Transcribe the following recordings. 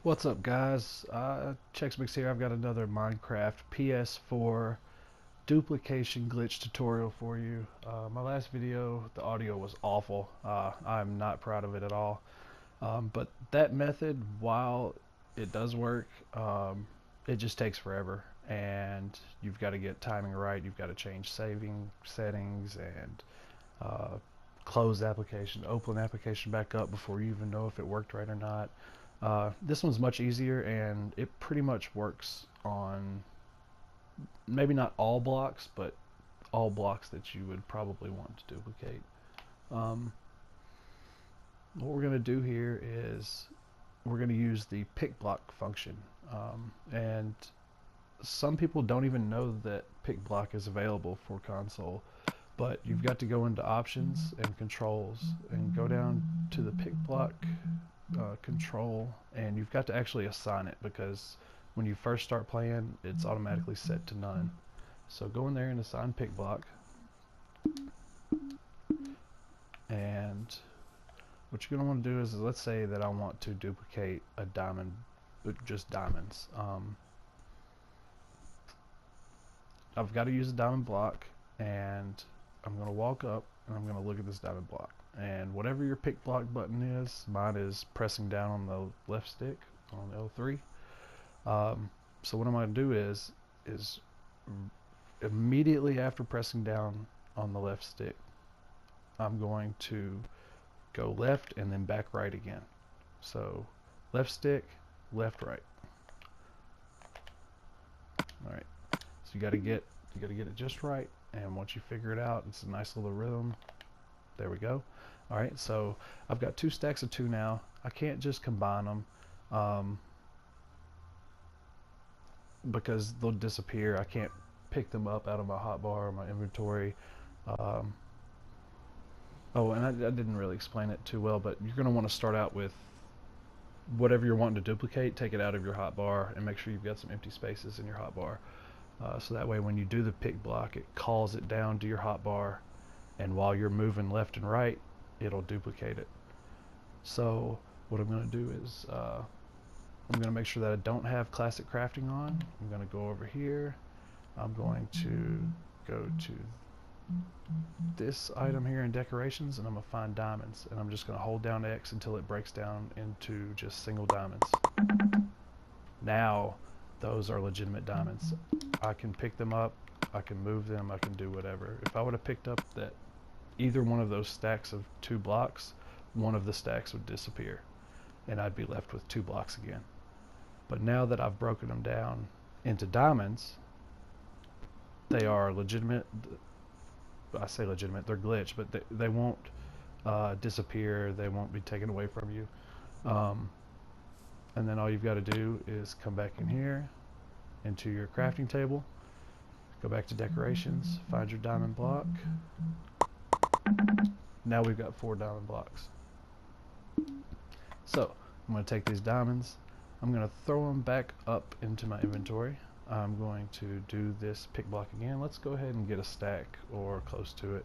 What's up, guys? chxmx here. I've got another Minecraft PS4 duplication glitch tutorial for you. My last video, the audio was awful. I'm not proud of it at all. But that method, while it does work, it just takes forever. And you've got to get timing right. You've got to change saving settings and uh, close the application, open the application back up before you even know if it worked right or not. This one's much easier, and it pretty much works on maybe not all blocks, but all blocks that you would probably want to duplicate. Um, what we're going to do here is we're going to use the pick block function, and some people don't even know that pick block is available for console, but you've got to go into options and controls and go down to the pick block control, and you've got to actually assign it, because when you first start playing it's automatically set to none. So go in there and assign pick block, and what you're going to want to do is, let's say that I want to duplicate a diamond, just diamonds. I've got to use a diamond block, and I'm going to walk up and I'm going to look at this diamond block, and whatever your pick block button is, mine is pressing down on the left stick on L3. So what I'm going to do is immediately after pressing down on the left stick, I'm going to go left and then back right again. So left stick, left, right. All right. So you got to get it just right, and once you figure it out, it's a nice little rhythm. There we go. All right. So I've got 2 stacks of 2 now. I can't just combine them because they'll disappear. I can't pick them up out of my hotbar or my inventory. Oh, and I didn't really explain it too well, but you're going to want to start out with whatever you're wanting to duplicate, take it out of your hotbar, and make sure you've got some empty spaces in your hotbar. So that way when you do the pick block, it calls it down to your hotbar, and while you're moving left and right, it'll duplicate it. So what I'm going to do is I'm going to make sure that I don't have classic crafting on. I'm going to go over here. I'm going to go to this item here in decorations, and I'm going to find diamonds, and I'm just going to hold down X until it breaks down into just single diamonds. Now those are legitimate diamonds. I can pick them up, I can move them, I can do whatever. If I would have picked up that either one of those stacks of 2 blocks, one of the stacks would disappear, and I'd be left with 2 blocks again. But now that I've broken them down into diamonds, they are legitimate. I say legitimate, they're glitched, but they won't disappear, they won't be taken away from you. And then all you've got to do is come back in here into your crafting table, go back to decorations, find your diamond block. Now we've got 4 diamond blocks. So I'm going to take these diamonds, I'm going to throw them back up into my inventory. I'm going to do this pick block again. Let's go ahead and get a stack or close to it.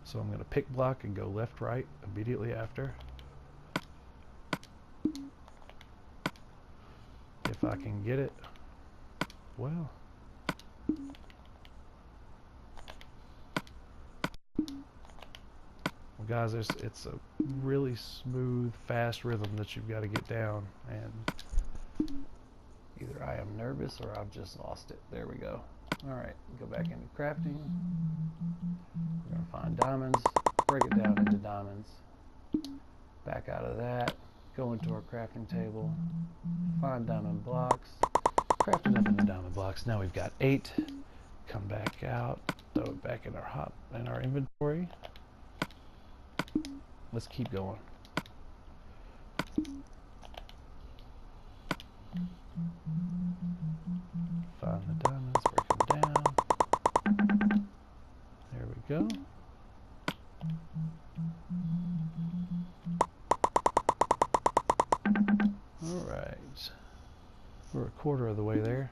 So I'm going to pick block and go left, right immediately after. If I can get it, well, guys, it's a really smooth, fast rhythm that you've got to get down, and either I am nervous or I've just lost it. There we go. Alright, go back into crafting. We're going to find diamonds, break it down into diamonds, back out of that, go into our crafting table, find diamond blocks, craft enough in the diamond blocks. Now we've got 8. Come back out, throw it back in our inventory. Let's keep going. Find the diamonds, break them down. There we go. Alright. We're a quarter of the way there.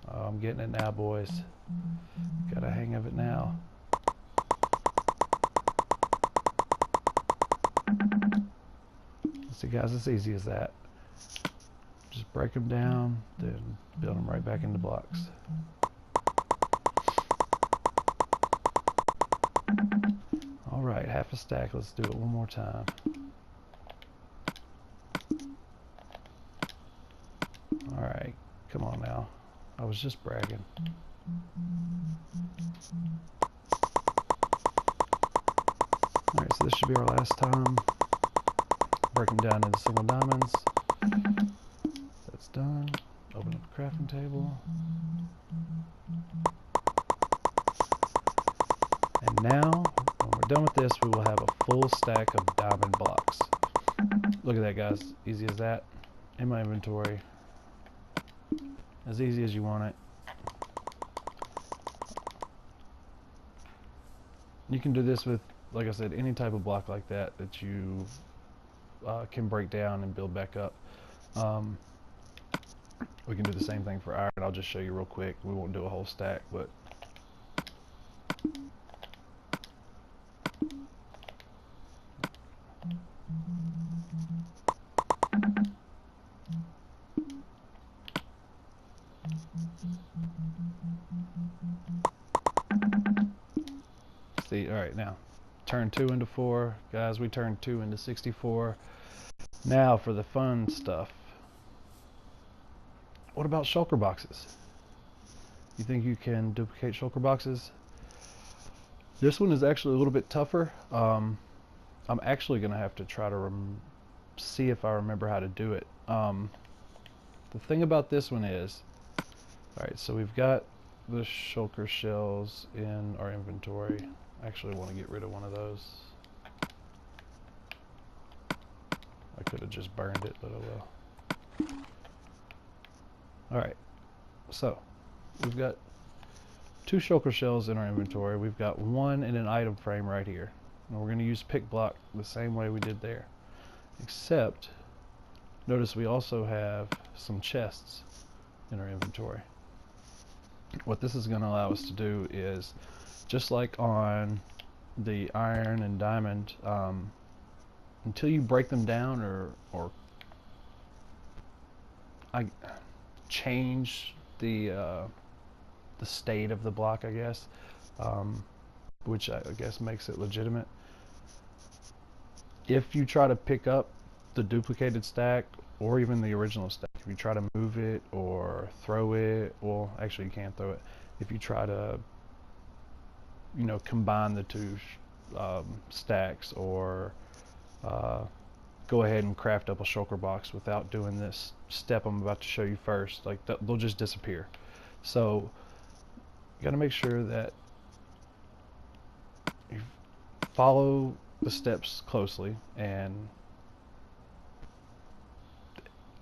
Oh, I'm getting it now, boys. Got a hang of it now. See guys, it's easy as that. Just break them down, then build them right back into blocks. Alright, half a stack. Let's do it one more time. Alright, come on now. I was just bragging. Alright, so this should be our last time. Break them down into single diamonds. That's done. Open up the crafting table. And now, when we're done with this, we will have a full stack of diamond blocks. Look at that, guys. Easy as that. In my inventory. As easy as you want it. You can do this with, like I said, any type of block like that you can break down and build back up. We can do the same thing for iron. I'll just show you real quick. We won't do a whole stack, but see, alright, now turn 2 into 4. Guys, we turned 2 into 64. Now for the fun stuff. What about shulker boxes? You think you can duplicate shulker boxes? This one is actually a little bit tougher. I'm actually going to have to try to see if I remember how to do it. The thing about this one is, alright, so we've got the shulker shells in our inventory. I actually want to get rid of one of those. I could have just burned it, but oh well. Alright, so we've got 2 shulker shells in our inventory. We've got 1 in an item frame right here. And we're going to use pick block the same way we did there. Except, notice we also have some chests in our inventory. What this is going to allow us to do is, just like on the iron and diamond, until you break them down or change the state of the block, I guess, which I guess makes it legitimate. If you try to pick up the duplicated stack or even the original stack, if you try to move it or throw it, well, actually you can't throw it. If you try to, you know, combine the 2 stacks or go ahead and craft up a shulker box without doing this step I'm about to show you first, like they'll just disappear. So you got to make sure that you follow the steps closely, and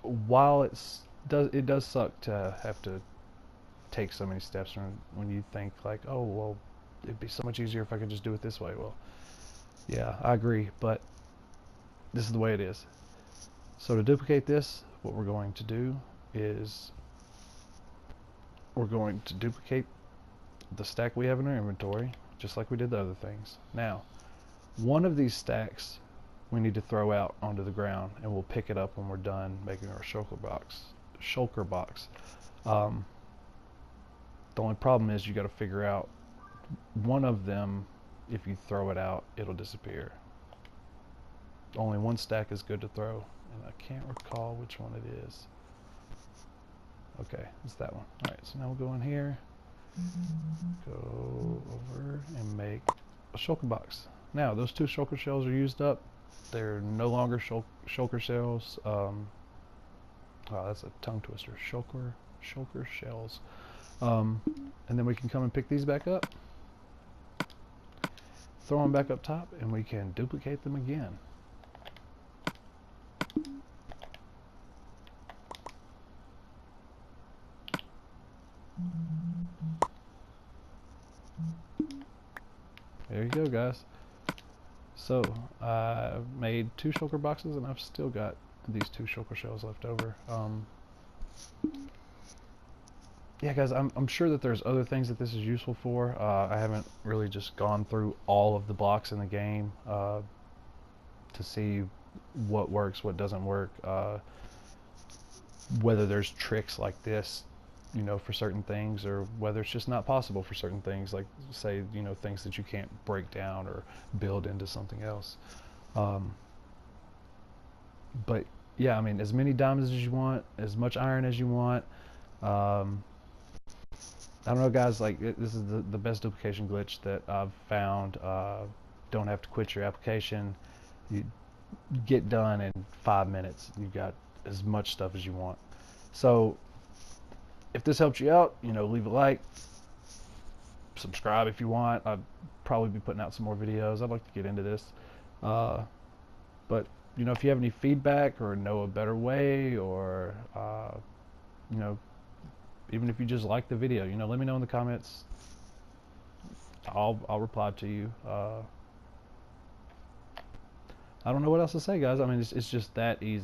while it does suck to have to take so many steps when you think like, oh well, it'd be so much easier if I could just do it this way. Well, yeah, I agree, but this is the way it is. So to duplicate this, what we're going to do is we're going to duplicate the stack we have in our inventory, just like we did the other things. Now, one of these stacks we need to throw out onto the ground, and we'll pick it up when we're done making our shulker box. The only problem is you got to figure out one of them. If you throw it out, it'll disappear. Only one stack is good to throw, and I can't recall which one it is. Okay, it's that one. Alright, so now we'll go in here, go over and make a shulker box. Now those 2 shulker shells are used up. They're no longer shulker shells. Wow, that's a tongue twister. Shulker shells. And then we can come and pick these back up, throw them back up top, and we can duplicate them again. There you go, guys. So I made 2 shulker boxes, and I've still got these 2 shulker shells left over. Yeah, guys, I'm sure that there's other things that this is useful for. I haven't really just gone through all of the blocks in the game to see what works, what doesn't work, whether there's tricks like this, you know, for certain things, or whether it's just not possible for certain things, like say, you know, things that you can't break down or build into something else. But yeah, I mean, as many diamonds as you want, as much iron as you want. I don't know, guys, like this is the best duplication glitch that I've found. Don't have to quit your application. You get done in 5 minutes. You've got as much stuff as you want. So if this helped you out, you know, leave a like, subscribe if you want. I'd probably be putting out some more videos. I'd like to get into this. But you know, if you have any feedback or know a better way, or you know, even if you just like the video, you know, let me know in the comments. I'll reply to you. I don't know what else to say, guys. I mean, it's just that easy.